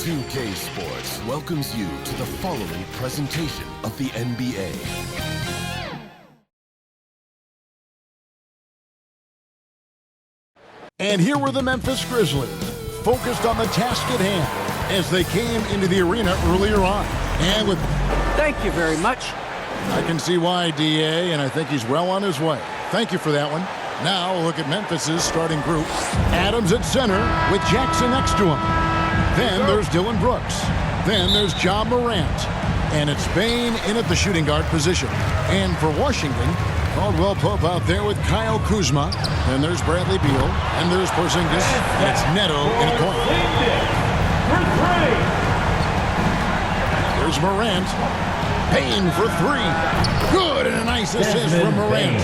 2K Sports welcomes you to the following presentation of the NBA. And here were the Memphis Grizzlies, focused on the task at hand as they came into the arena earlier on. And with... Thank you very much. I can see why, D.A., and I think he's well on his way. Thank you for that one. Now look at Memphis's starting group. Adams at center with Jackson next to him. Then there's Dillon Brooks. Then there's Ja Morant. And it's Bane in at the shooting guard position. And for Washington, Caldwell Pope out there with Kyle Kuzma. Then there's Bradley Beal. And there's Porzingis. And it's Neto in a corner. There's Morant. Bane for three. Good, and a nice assist from Morant.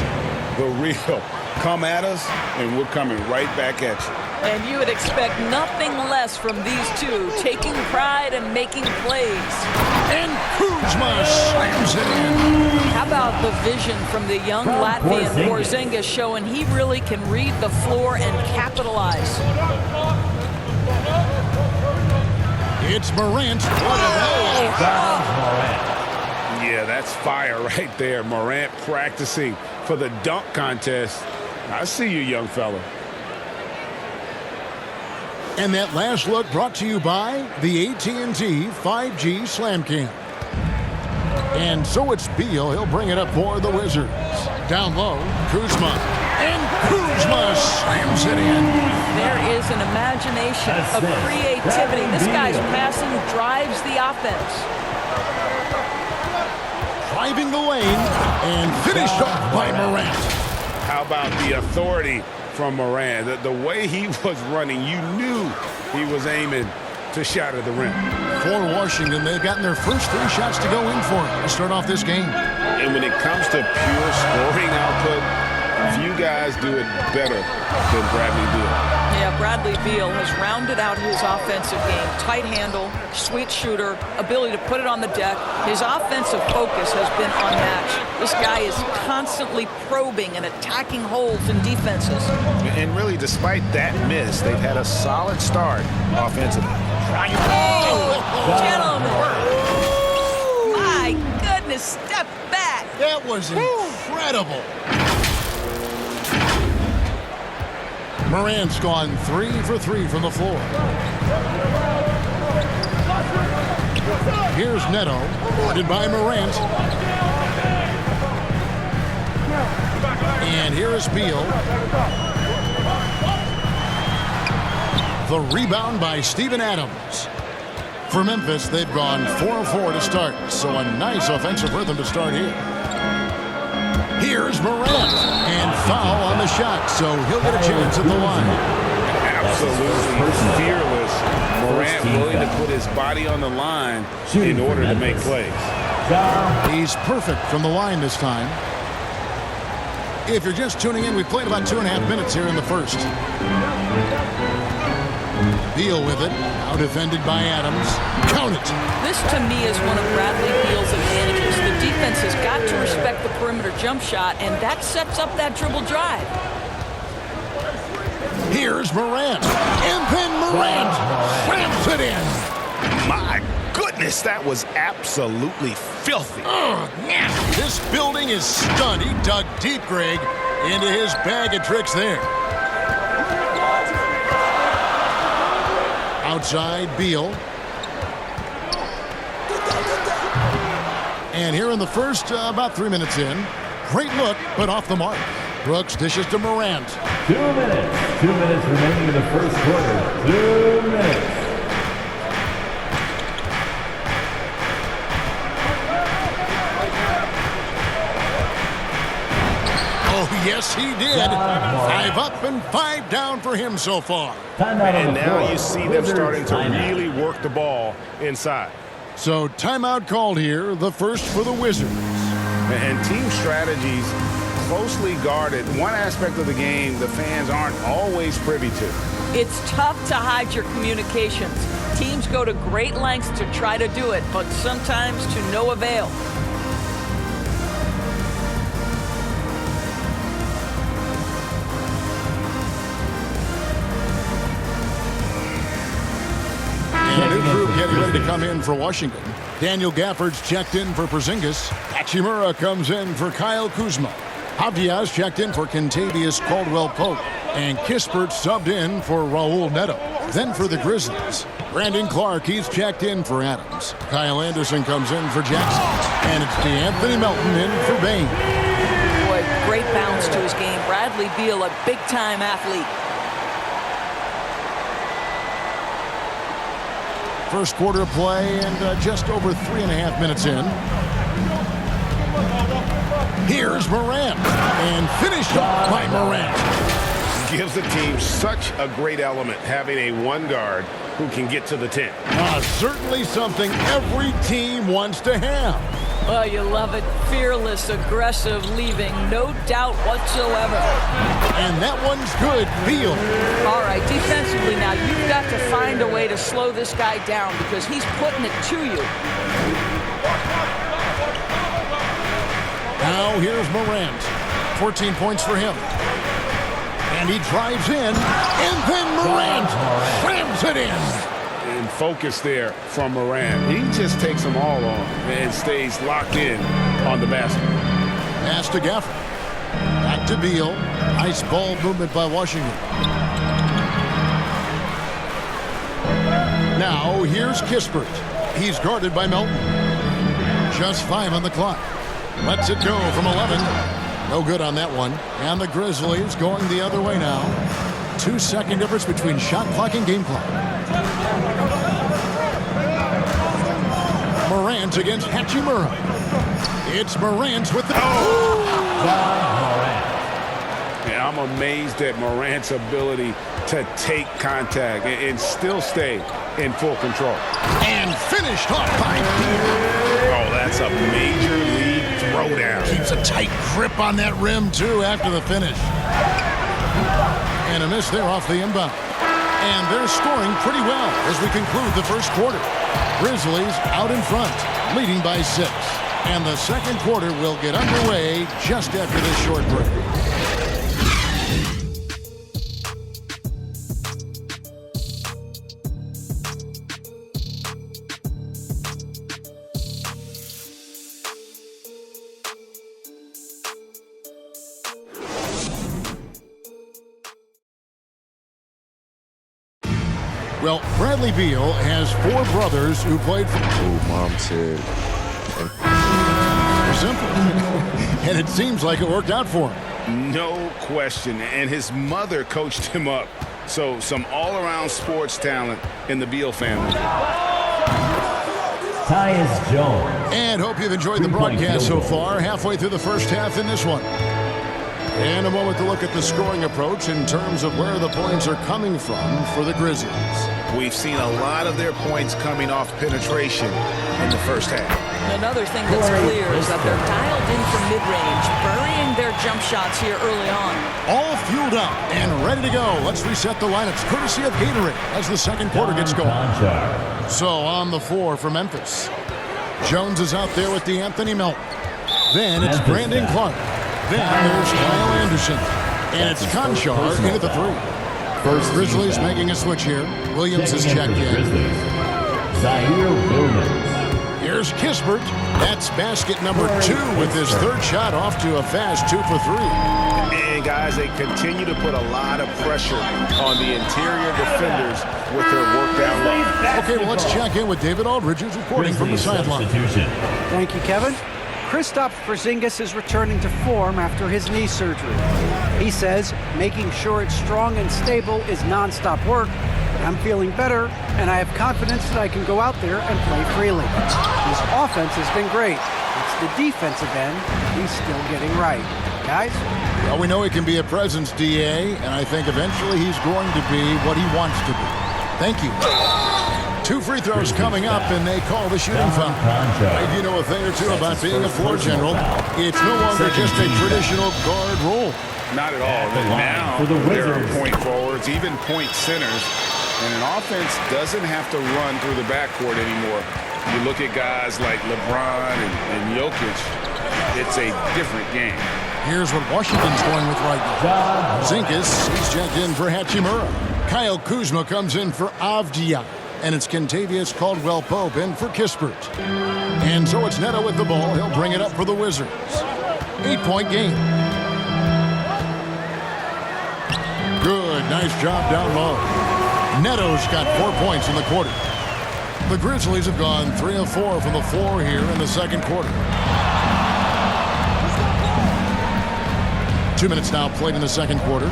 The real. Come at us, and we're coming right back at you. And you would expect nothing less from these two, taking pride and making plays. And Kuzma slams it in. How about the vision from the young Latvian Porzingis showing he really can read the floor and capitalize. It's Morant. Yeah, that's fire right there. Morant practicing for the dunk contest. I see you, young fella. And that last look brought to you by the AT&T 5G Slam Cam. And so it's Beal. He'll bring it up for the Wizards. Down low, Kuzma. And Kuzma slams it in. There is an imagination of creativity. This guy's passing drives the offense. Driving the lane and finished off by Morant. How about the authority from Morant? The way he was running, you knew he was aiming to shatter the rim. For Washington, they've gotten their first three shots to go in for it to start off this game. And when it comes to pure scoring output, few guys do it better than Bradley Beal. Yeah, Bradley Beal has rounded out his offensive game. Tight handle, sweet shooter, ability to put it on the deck. His offensive focus has been unmatched. This guy is constantly probing and attacking holes in defenses. And really, despite that miss, they've had a solid start offensively. Oh, gentlemen. My goodness, step back. That was incredible. Morant's gone 3 for 3 from the floor. Here's Neto, guarded by Morant. And here is Beal. The rebound by Steven Adams. For Memphis, they've gone 4-4 to start, so a nice offensive rhythm to start here. Here's Morant, and foul on the shot, so he'll get a chance at the line. Absolutely fearless. Morant willing to put his body on the line in order to make plays. He's perfect from the line this time. If you're just tuning in, we played about 2.5 minutes here in the first. Beal with it, now defended by Adams. Count it. This, to me, is one of Bradley Beal's advantages. The defense has got to respect the perimeter jump shot, and that sets up that dribble drive. Here's Morant. And then Morant slams it in. My goodness, that was absolutely filthy. Nasty. This building is stunned. He dug deep, Greg, into his bag of tricks there. Outside, Beal. And here in the first, about 3 minutes in. Great look, but off the mark. Brooks dishes to Morant. 2 minutes. 2 minutes remaining in the first quarter. 2 minutes. Oh, yes, he did. 5 up and 5 down for him so far. And now you see them starting to really work the ball inside. So timeout called here, the first for the Wizards. And team strategies closely guarded. One aspect of the game the fans aren't always privy to. It's tough to hide your communications. Teams go to great lengths to try to do it, but sometimes to no avail. getting ready to come in for Washington. Daniel Gafford's checked in for Porzingis. Hachimura comes in for Kyle Kuzma. Avdia's checked in for Kentavious Caldwell-Pope. And Kispert subbed in for Raul Neto. Then for the Grizzlies, Brandon Clark, he's checked in for Adams. Kyle Anderson comes in for Jackson. And it's DeAnthony Melton in for Bane. Boy, great bounce to his game. Bradley Beal, a big-time athlete. First quarter of play and just over 3.5 minutes in. Here's Morant. And finished off by Morant. Gives the team such a great element having a one guard who can get to the 10. Certainly something every team wants to have. Oh, you love it. Fearless, aggressive, leaving no doubt whatsoever. And that one's good. Beal. All right, defensively now, you've got to find a way to slow this guy down because he's putting it to you. Now here's Morant. 14 points for him. And he drives in, and then Morant slams it in. And focus there from Morant. He just takes them all on and stays locked in on the basket. Pass to Gafford. Back to Beal. Nice ball movement by Washington. Now here's Kispert. He's guarded by Melton. Just 5 on the clock. Lets it go from 11. No good on that one. And the Grizzlies going the other way now. 2-second difference between shot clock and game clock. Morant against Hachimura. It's Morant with the... And I'm amazed at Morant's ability to take contact and still stay in full control. And finished off by Beal. Oh, that's a major league throwdown. Keeps a tight grip on that rim, too, after the finish. And a miss there off the inbound. And they're scoring pretty well as we conclude the first quarter. Grizzlies out in front, leading by 6. And the second quarter will get underway just after this short break. Well, Bradley Beal has 4 brothers who played for... Oh, Mom said... Simple. And it seems like it worked out for him. No question. And his mother coached him up. So some all-around sports talent in the Beal family. Tyus Jones. And hope you've enjoyed the broadcast so far. Halfway through the first half in this one. And a moment to look at the scoring approach in terms of where the points are coming from for the Grizzlies. We've seen a lot of their points coming off penetration in the first half. Another thing that's clear is that they're dialed in from mid-range, burying their jump shots here early on. All fueled up and ready to go. Let's reset the lineups courtesy of Gatorade as the second quarter gets going. So on the floor for Memphis, Jones is out there with DeAnthony Melton. Then it's Brandon Clark. Then there's Kyle Anderson. And it's Conchar in at the 3. First Grizzlies making a switch here. Williams is checked in. Zaire Williams. Here's Kispert. That's basket number 2 with his third shot off to a fast 2 for 3. And guys, they continue to put a lot of pressure on the interior defenders with their work down low. Okay, well, let's check in with David Aldridge, who's reporting from the sideline. Thank you, Kevin. Kristaps Porzingis is returning to form after his knee surgery. He says making sure it's strong and stable is nonstop work. I'm feeling better, and I have confidence that I can go out there and play freely. His offense has been great. It's the defensive end he's still getting right. Guys? Well, we know he can be a presence, DA, and I think eventually he's going to be what he wants to be. Thank you. 2 free throws coming up, and they call the shooting foul. If you know a thing or two about being a floor general, it's no longer just a traditional guard role. Not at all. Now there are point forwards, even point centers, and an offense doesn't have to run through the backcourt anymore. You look at guys like LeBron and Jokic, it's a different game. Here's what Washington's going with right now. Zinkas, he's checked in for Hachimura. Kyle Kuzma comes in for Avdia. And it's Kentavious Caldwell-Pope in for Kispert. And so it's Neto with the ball. He'll bring it up for the Wizards. 8-point game. Good, nice job down low. Neto's got 4 points in the quarter. The Grizzlies have gone 3 of 4 from the floor here in the second quarter. 2 minutes now played in the second quarter.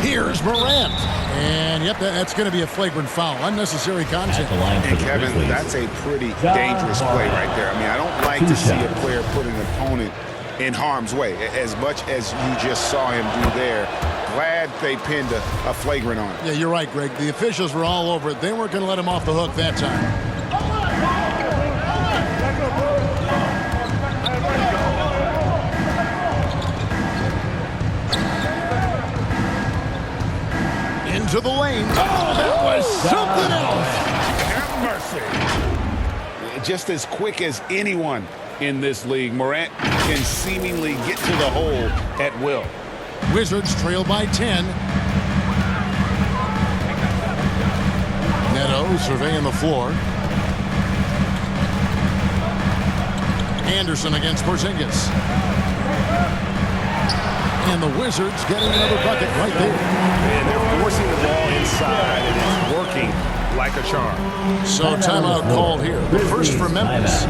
Here's Morant. And, yep, that's going to be a flagrant foul. Unnecessary contact. And, Kevin, that's a pretty dangerous play right there. I mean, I don't like to see a player put an opponent in harm's way as much as you just saw him do there. Glad they pinned a flagrant on him. Yeah, you're right, Greg. The officials were all over it. They weren't going to let him off the hook that time. To the lane. Oh, that was something else. Have mercy. Just as quick as anyone in this league, Morant can seemingly get to the hole at will. Wizards trail by 10. Neto surveying the floor. Anderson against Porzingis. And the Wizards getting another bucket right there. And they're forcing the ball inside, and it's working like a charm. So timeout called here. The first for Memphis.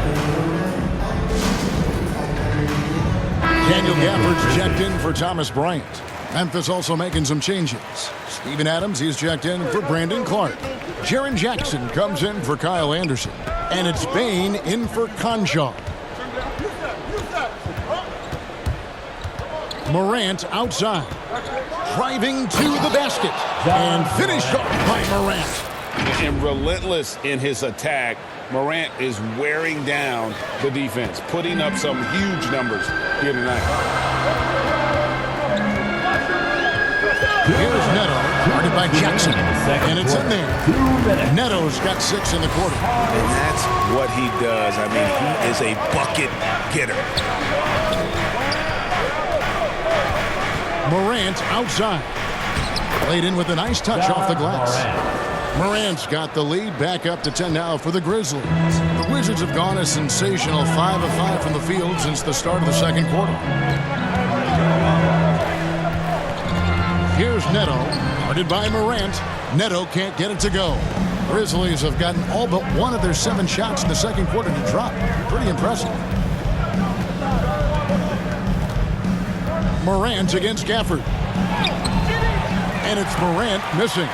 Daniel Gafford's checked in for Thomas Bryant. Memphis also making some changes. Steven Adams, he's checked in for Brandon Clark. Jaren Jackson comes in for Kyle Anderson. And it's Bane in for Conchal. Morant outside, driving to the basket, and finished off by Morant. And relentless in his attack, Morant is wearing down the defense, putting up some huge numbers here tonight. Here's Neto, guarded by Jackson, and it's in there. Neto's got 6 in the quarter. And that's what he does. I mean, he is a bucket getter. Morant outside. Played in with a nice touch off the glass. Morant's got the lead back up to 10 now for the Grizzlies. The Wizards have gone a sensational 5 of 5 from the field since the start of the second quarter. Here's Neto, guarded by Morant. Neto can't get it to go. Grizzlies have gotten all but one of their 7 shots in the second quarter to drop. Pretty impressive. Morant against Gafford. And it's Morant missing.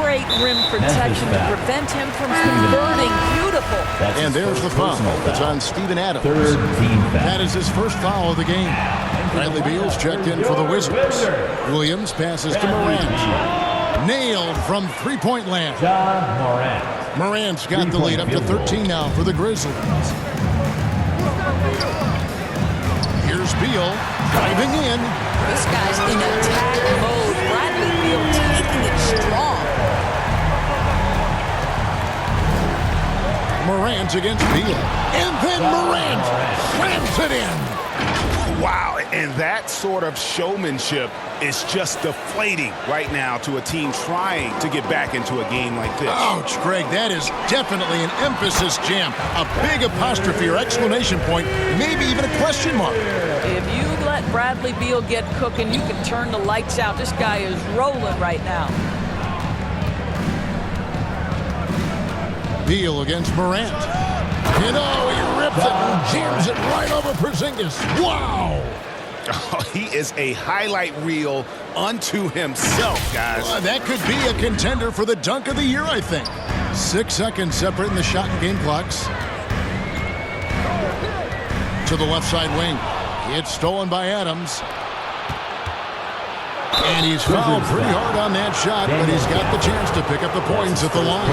Great rim protection to prevent him from converting. Beautiful. And there's the foul. It's on Steven Adams. That is his first foul of the game. Bradley Beal's checked in for the Wizards. Williams passes to Morant. Nailed from three-point land. Morant's got the lead up to 13 now for the Grizzlies. Here's Beal. Driving in. This guy's in attack mode. Bradley Beal taking it strong. Morant against Beal. And then Morant slams it in. Wow, and that sort of showmanship is just deflating right now to a team trying to get back into a game like this. Ouch, Greg, that is definitely an emphasis jam. A big apostrophe or exclamation point, maybe even a question mark. If you let Bradley Beal get cooking, you can turn the lights out. This guy is rolling right now. Beal against Morant. And oh, he rips it and jams it right over Porzingis. Wow! Oh, he is a highlight reel unto himself, guys. That could be a contender for the dunk of the year, I think. 6 seconds separating the shot and game clocks. To the left side wing. It's stolen by Adams. And he's fouled pretty hard on that shot, but he's got the chance to pick up the points at the line.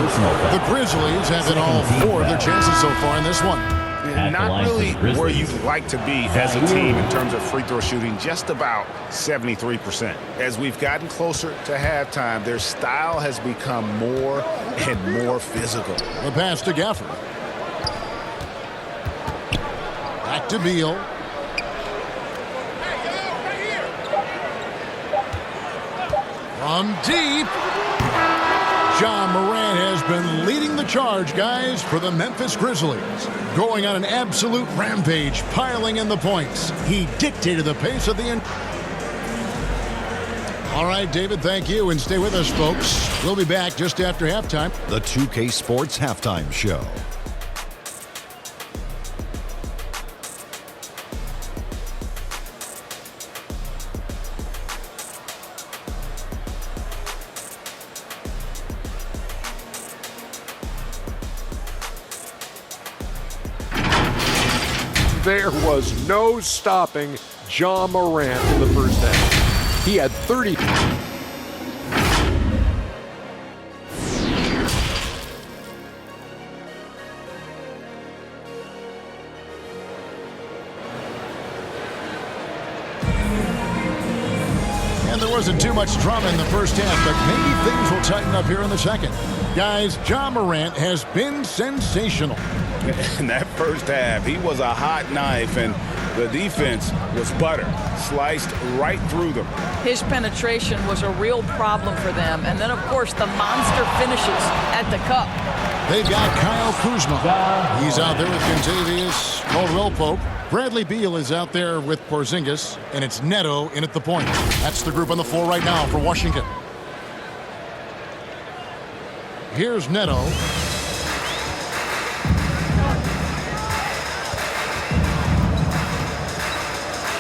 The Grizzlies have hit all 4 of their chances so far in this one. Not really where you'd like to be as a team in terms of free throw shooting, just about 73%. As we've gotten closer to halftime, their style has become more and more physical. The pass to Gafford. Back to Beal. From deep. Ja Morant has been leading the charge, guys, for the Memphis Grizzlies. Going on an absolute rampage, piling in the points. He dictated the pace of the... All right, David, thank you, and stay with us, folks. We'll be back just after halftime. The 2K Sports Halftime Show. There was no stopping Ja Morant in the first half. He had 30. And there wasn't too much drama in the first half, but maybe things will tighten up here in the second. Guys, Ja Morant has been sensational. In that first half, he was a hot knife, and the defense was butter, sliced right through them. His penetration was a real problem for them. And then, of course, the monster finishes at the cup. They've got Kyle Kuzma. He's out there with Kentavious Caldwell-Pope. Bradley Beal is out there with Porzingis, and it's Neto in at the point. That's the group on the floor right now for Washington. Here's Neto.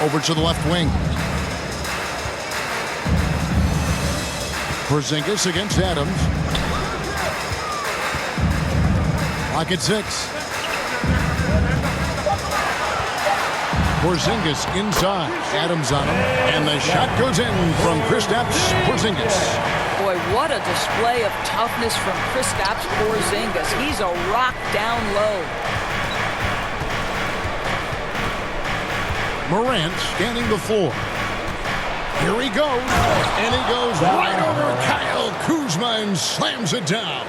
Over to the left wing. Porzingis against Adams. Lock at 6. Porzingis inside. Adams on him. And the shot goes in from Kristaps Porzingis. Boy, what a display of toughness from Kristaps Porzingis. He's a rock down low. Morant scanning the floor. Here he goes. And he goes right over Kyle Kuzma and slams it down.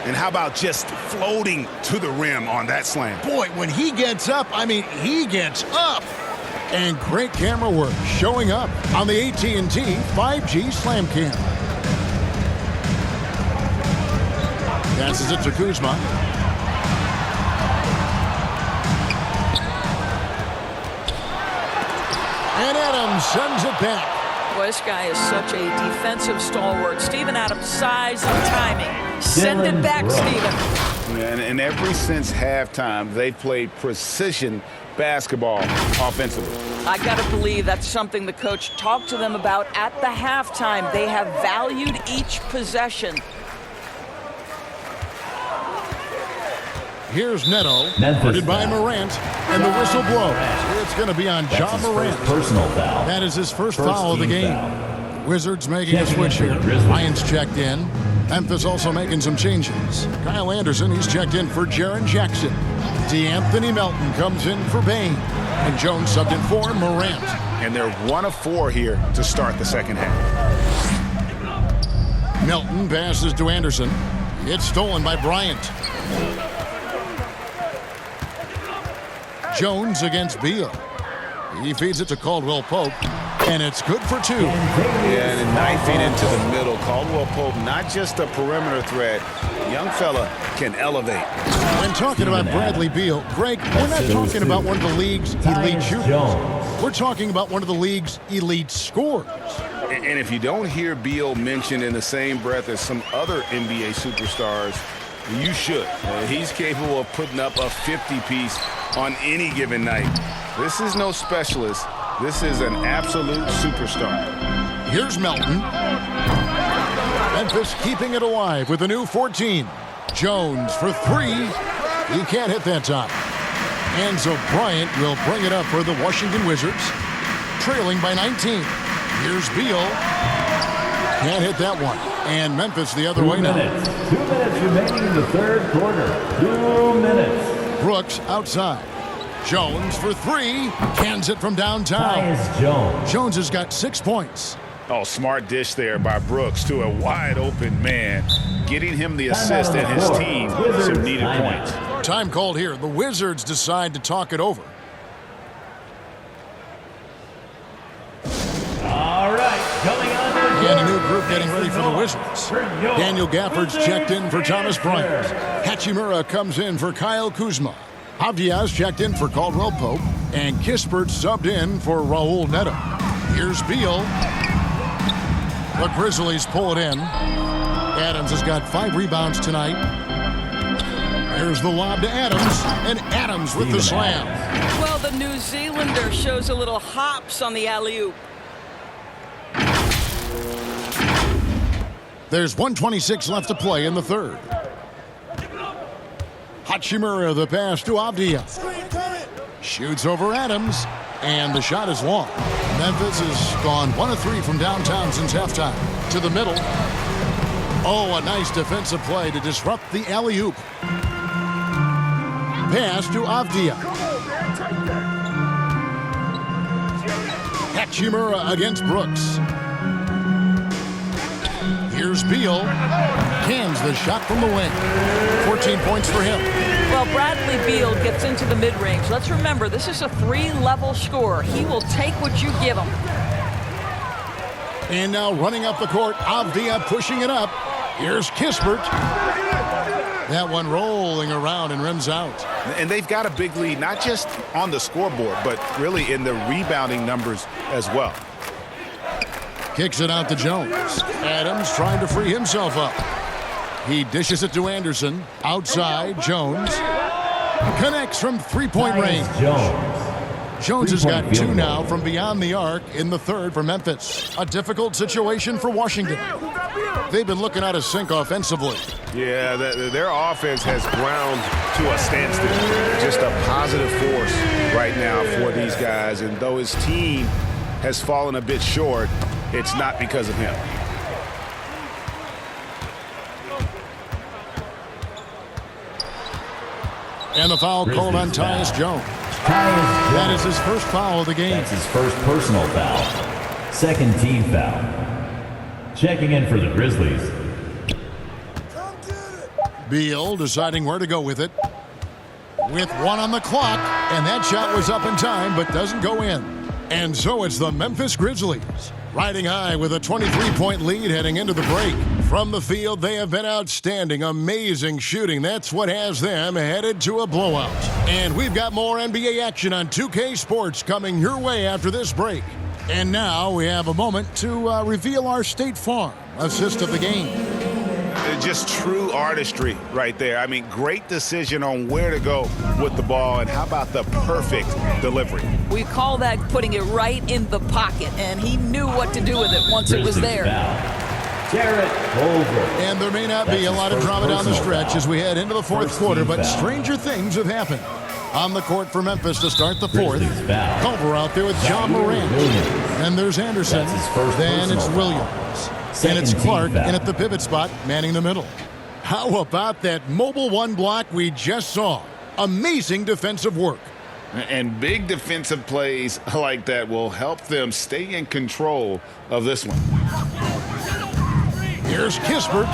And how about just floating to the rim on that slam? Boy, when he gets up, I mean, he gets up. And great camera work showing up on the AT&T 5G Slam Cam. Passes it to Kuzma. And Adams sends it back. Boy, this guy is such a defensive stalwart. Steven Adams' size and timing. Send it back, Steven. And ever since halftime, they've played precision basketball offensively. I got to believe that's something the coach talked to them about at the halftime. They have valued each possession. Here's Neto, guarded by Morant, and the whistle blows. It's going to be on Ja Morant. Personal foul. That is his first foul of the game. Foul. Wizards making a switch here. Lions checked in. Memphis also making some changes. Kyle Anderson, he's checked in for Jaren Jackson. DeAnthony Melton comes in for Bane. And Jones subbed in for Morant. And they're 1 of 4 here to start the second half. Melton passes to Anderson. It's stolen by Bryant. Jones against Beal. He feeds it to Caldwell-Pope, and it's good for 2. Yeah, and knifing into the middle. Caldwell-Pope, not just a perimeter threat. Young fella can elevate. When talking about Bradley Beal, Greg, we're not talking about one of the league's elite shooters. We're talking about one of the league's elite scorers. And if you don't hear Beal mentioned in the same breath as some other NBA superstars, you should. He's capable of putting up a 50-piece on any given night. This is no specialist. This is an absolute superstar. Here's Melton. Memphis keeping it alive with a new 14. Jones for 3. He can't hit that time. And so Bryant will bring it up for the Washington Wizards, trailing by 19. Here's Beal. Can't hit that one. And Memphis the other way now. 2 minutes remaining in the third quarter. 2 minutes. Brooks outside. Jones for 3. Cans it from downtown. Tyus Jones. Jones has got 6 points. Oh, smart dish there by Brooks to a wide-open man, getting him the assist and his team some needed points. Time called here. The Wizards decide to talk it over. All right, coming on. And a new group getting ready for the Wizards. Wizards. Daniel Gafford's checked in for Thomas Bryant. Hachimura comes in for Kyle Kuzma. Avdia's checked in for Caldwell Pope. And Kispert subbed in for Raul Neto. Here's Beal. The Grizzlies pull it in. Adams has got 5 rebounds tonight. There's the lob to Adams, and Adams with the slam. Well, the New Zealander shows a little hops on the alley-oop. There's 1:26 left to play in the third. Hachimura, the pass to Avdia. Shoots over Adams, and the shot is long. Memphis has gone 1 of 3 from downtown since halftime. To the middle. Oh, a nice defensive play to disrupt the alley-oop. Pass to Avdia. Hachimura against Brooks. Here's Beal. Cans the shot from the wing. 14 points for him. Well, Bradley Beal gets into the mid-range. Let's remember, this is a 3-level scorer. He will take what you give him. And now running up the court, Avdia pushing it up. Here's Kispert. That one rolling around and rims out. And they've got a big lead, not just on the scoreboard, but really in the rebounding numbers as well. Kicks it out to Jones. Adams trying to free himself up. He dishes it to Anderson. Outside, Jones. Connects from three-point range. Jones has got 2 now from beyond the arc in the third for Memphis. A difficult situation for Washington. They've been looking out of sync offensively. Yeah, their offense has ground to a standstill. Just a positive force right now for these guys. And though his team has fallen a bit short, it's not because of him. And the foul called on Tyus Jones. That is his first foul of the game. That's his first personal foul. Second team foul. Checking in for the Grizzlies. Beal deciding where to go with it. With 1 on the clock, and that shot was up in time but doesn't go in. And so it's the Memphis Grizzlies riding high with a 23-point lead heading into the break. From the field, they have been outstanding. Amazing shooting. That's what has them headed to a blowout. And we've got more NBA action on 2K Sports coming your way after this break. And now we have a moment to reveal our State Farm assist of the game. Just true artistry right there. I mean, great decision on where to go with the ball, and how about the perfect delivery? We call that putting it right in the pocket, and he knew what to do with it once it was there. Jarrett Culver. And there may not be a lot of drama down the stretch as we head into the fourth quarter, but stranger things have happened. On the court for Memphis to start the fourth. Culver out there with John Morant. And there's Anderson. Then it's Williams. And it's Clark in at the pivot spot, manning the middle. How about that mobile 1 block we just saw? Amazing defensive work. And big defensive plays like that will help them stay in control of this one. Here's Kispert.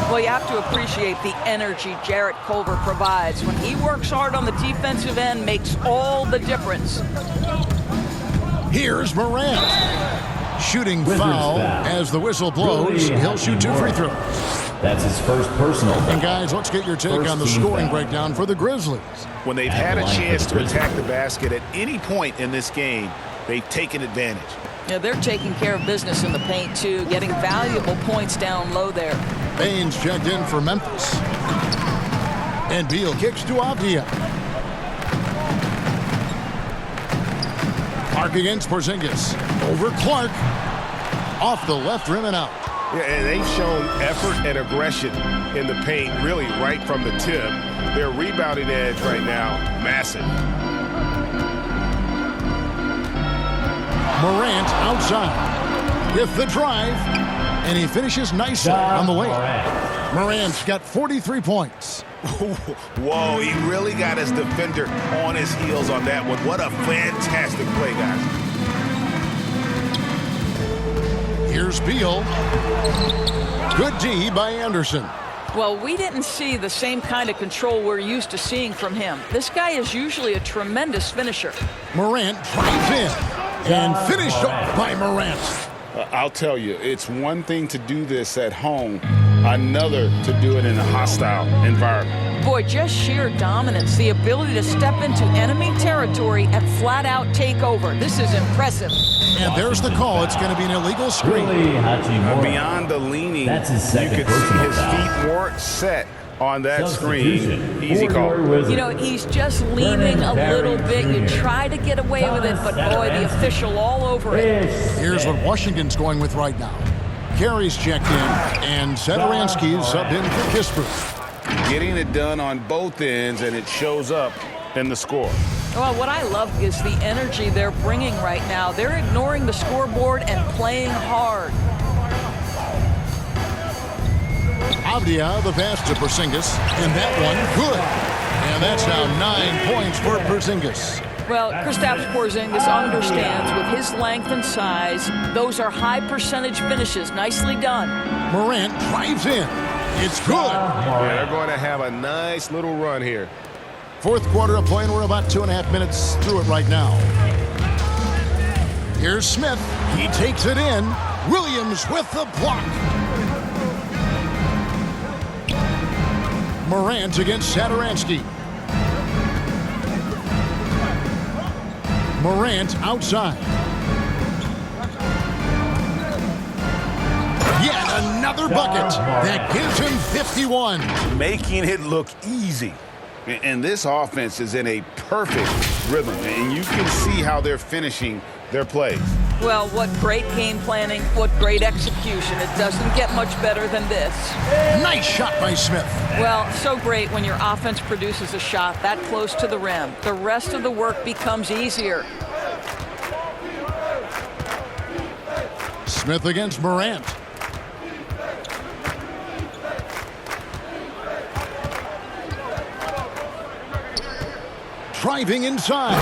Well, you have to appreciate the energy Jarrett Culver provides. When he works hard on the defensive end, makes all the difference. Here's Morant. Shooting foul as the whistle blows. He'll shoot 2 free throws. That's his first personal foul. And guys, let's get your take on the scoring breakdown for the Grizzlies. When they've had a chance to attack the basket at any point in this game, they've taken advantage. Yeah, they're taking care of business in the paint, too, getting valuable points down low there. Baines checked in for Memphis. And Beal kicks to Avdia. Clark against Porzingis. Over Clark. Off the left rim and out. Yeah, and they've shown effort and aggression in the paint, really right from the tip. Their rebounding edge right now, massive. Morant outside with the drive, and he finishes nicely on the way. Morant's got 43 points. Whoa, he really got his defender on his heels on that one. What a fantastic play, guys. Here's Beal. Good D by Anderson. Well, we didn't see the same kind of control we're used to seeing from him. This guy is usually a tremendous finisher. Morant drives in and finished off by Morant. I'll tell you, it's one thing to do this at home, another to do it in a hostile environment. Boy, just sheer dominance, the ability to step into enemy territory and flat out take over. This is impressive. And there's the call. It's going to be an illegal screen. Beyond the leaning, That's his second you could see personal his foul. feet weren't set on that screen. Substitution Easy for call. your Wizards. You know, he's just leaning a little bit. You try to get away with it, but boy, the official all over it. Here's what Washington's going with right now. Carey's checked in, and Satoransky is subbed in for Kispert. Getting it done on both ends, and it shows up in the score. Well, what I love is the energy they're bringing right now. They're ignoring the scoreboard and playing hard. Avdia, the pass to Porzingis, and that one good. And that's now 9 points for Porzingis. Well, Kristaps Porzingis understands with his length and size, those are high percentage finishes. Nicely done. Morant drives in. It's good. Yeah, they're going to have a nice little run here. Fourth quarter of play, and we're about 2.5 minutes through it right now. Here's Smith. He takes it in. Williams with the block. Morant against Satoransky. Morant outside. Yet another bucket that gives him 51. Making it look easy. And this offense is in a perfect rhythm, and you can see how they're finishing their plays. Well, what great game planning, what great execution. It doesn't get much better than this. Nice shot by Smith. Well, so great when your offense produces a shot that close to the rim. The rest of the work becomes easier. Smith against Morant. Driving inside.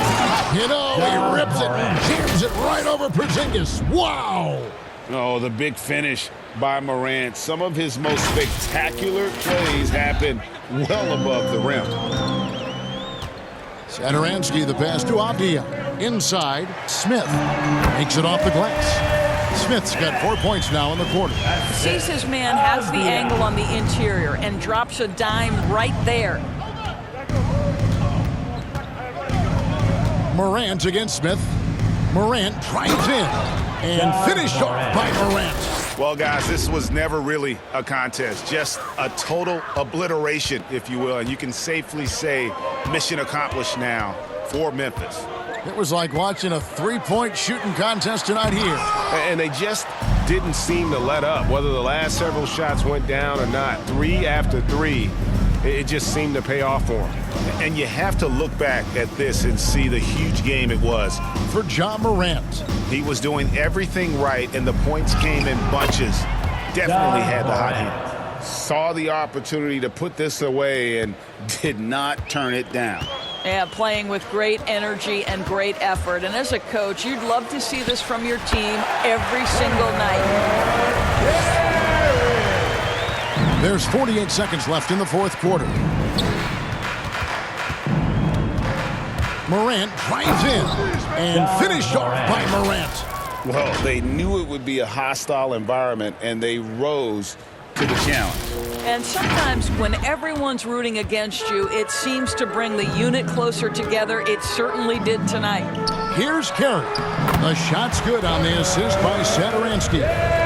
You know, he rips it and jams it right over Porzingis. Wow! Oh, the big finish by Morant. Some of his most spectacular plays happen well above the rim. Satoransky, the pass to Avdia. Inside, Smith makes it off the glass. Smith's got 4 points now in the quarter. Sees his man has the angle on the interior and drops a dime right there. Morant against Smith. Morant drives in and finished off by Morant. Well, guys, this was never really a contest, just a total obliteration, if you will. And you can safely say mission accomplished now for Memphis. It was like watching a three-point shooting contest tonight here. And they just didn't seem to let up, whether the last several shots went down or not. 3 after 3, it just seemed to pay off for them. And you have to look back at this and see the huge game it was. For Ja Morant. He was doing everything right, and the points came in bunches. Definitely had the hot hand. Saw the opportunity to put this away and did not turn it down. Yeah, playing with great energy and great effort. And as a coach, you'd love to see this from your team every single night. There's 48 seconds left in the fourth quarter. Morant drives in and finished off by Morant. Well, they knew it would be a hostile environment, and they rose to the challenge. And sometimes when everyone's rooting against you, it seems to bring the unit closer together. It certainly did tonight. Here's Carey. The shot's good on the assist by Satoransky.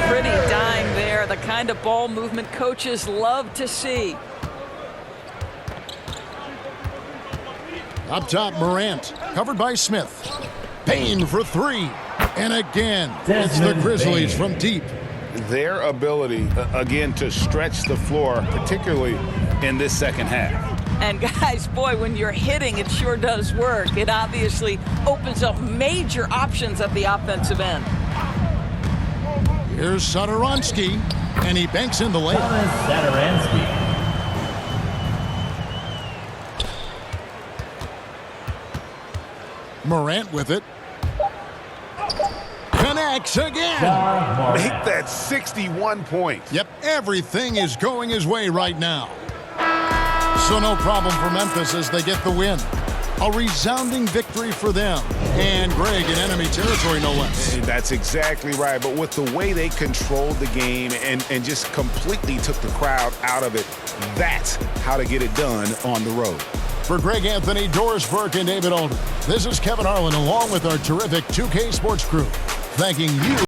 Pretty dime there, the kind of ball movement coaches love to see. Up top, Morant, covered by Smith. Payne for 3. And again, it's the Grizzlies from deep. Their ability, again, to stretch the floor, particularly in this second half. And guys, boy, when you're hitting, it sure does work. It obviously opens up major options at the offensive end. Here's Satoransky, and he banks in the layup. Satoransky. Morant with it. Connects again. Make that 61 points. Yep, everything is going his way right now. So no problem for Memphis as they get the win. A resounding victory for them. And Greg in enemy territory, no less. That's exactly right. But with the way they controlled the game and just completely took the crowd out of it, that's how to get it done on the road. For Greg Anthony, Doris Burke, and David Aldridge, this is Kevin Harlan along with our terrific 2K Sports crew, thanking you